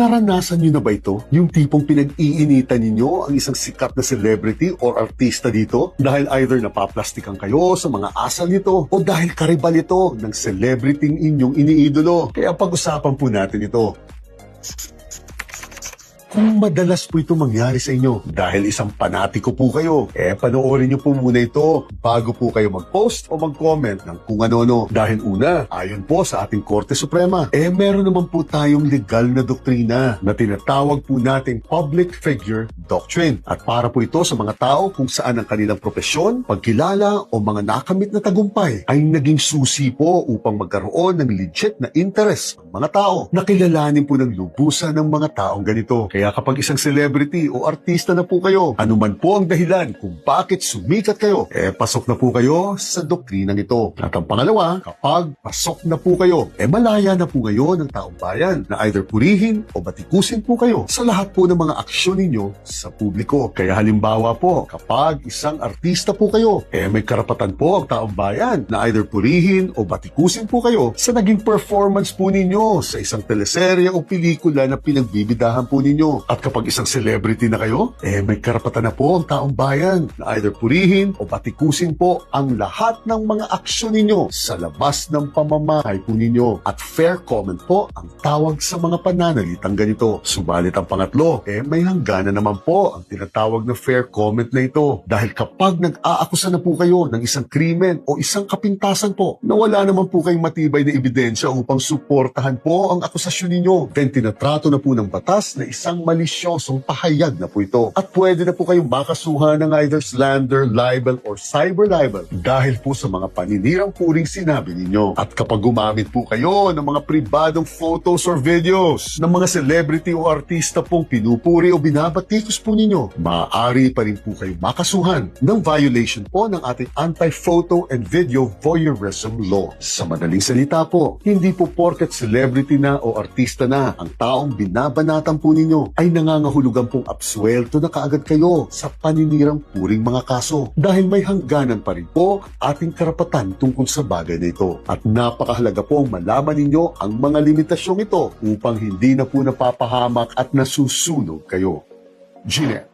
Naranasan niyo na ba ito? Yung tipong pinag-iinitan ninyo ang isang sikat na celebrity or artista dito dahil either napaplastikan kayo sa mga asal nito o dahil karibal ito ng celebrity inyong iniidolo. Kaya pag-usapan po natin ito. Kung madalas po ito mangyari sa inyo dahil isang panatiko po kayo, panoorin niyo po muna ito bago po kayo mag-post o mag-comment ng kung ano-ano. Dahil una, ayon po sa ating Korte Suprema, meron naman po tayong legal na doktrina na tinatawag po nating Public Figure Doctrine. At para po ito sa mga tao kung saan ang kanilang propesyon, pagkilala o mga nakamit na tagumpay ay naging susi po upang magkaroon ng legit na interest ng mga tao. Nakilalanin po ng lubusan ng mga taong ganito. Kaya kapag isang celebrity o artista na po kayo, anuman po ang dahilan kung bakit sumikat kayo, pasok na po kayo sa doktrinang ito. At ang pangalawa, kapag pasok na po kayo, malaya na po ngayon ng taong bayan na either purihin o batikusin po kayo sa lahat po ng mga aksyon ninyo sa publiko. Kaya halimbawa po, kapag isang artista po kayo, may karapatan po ang taong bayan na either purihin o batikusin po kayo sa naging performance po ninyo sa isang teleserye o pelikula na pinagbibidahan po ninyo. At kapag isang celebrity na kayo, may karapatan na po ang taong bayan na either purihin o batikusin po ang lahat ng mga aksyon ninyo sa labas ng pamamahay po ninyo. At fair comment po ang tawag sa mga pananalitang ganito. Subalit ang pangatlo, may hangganan naman po ang tinatawag na fair comment na ito. Dahil kapag nag-aakusa na po kayo ng isang krimen o isang kapintasan po, na wala naman po kayong matibay na ebidensya upang suportahan po ang akusasyon ninyo, then tinatrato na po ng batas na isang malisyosong pahayag na po ito. At pwede na po kayong makasuhan ng either slander, libel, or cyber libel dahil po sa mga paninirang puring sinabi ninyo. At kapag gumamit po kayo ng mga pribadong photos or videos ng mga celebrity o artista pong pinupuri o binabatikos po ninyo, maaari pa rin po kayong makasuhan ng violation po ng ating Anti-Photo and Video Voyeurism Law. Sa madaling salita po, hindi po porket celebrity na o artista na ang taong binabanatan po ninyo ay nangangahulugan pong absuelto na kaagad kayo sa paninirang puring mga kaso dahil may hangganan pa rin po ating karapatan tungkol sa bagay na ito. At napakahalaga pong malaman ninyo ang mga limitasyong ito upang hindi na po napapahamak at nasusunog kayo. Gine.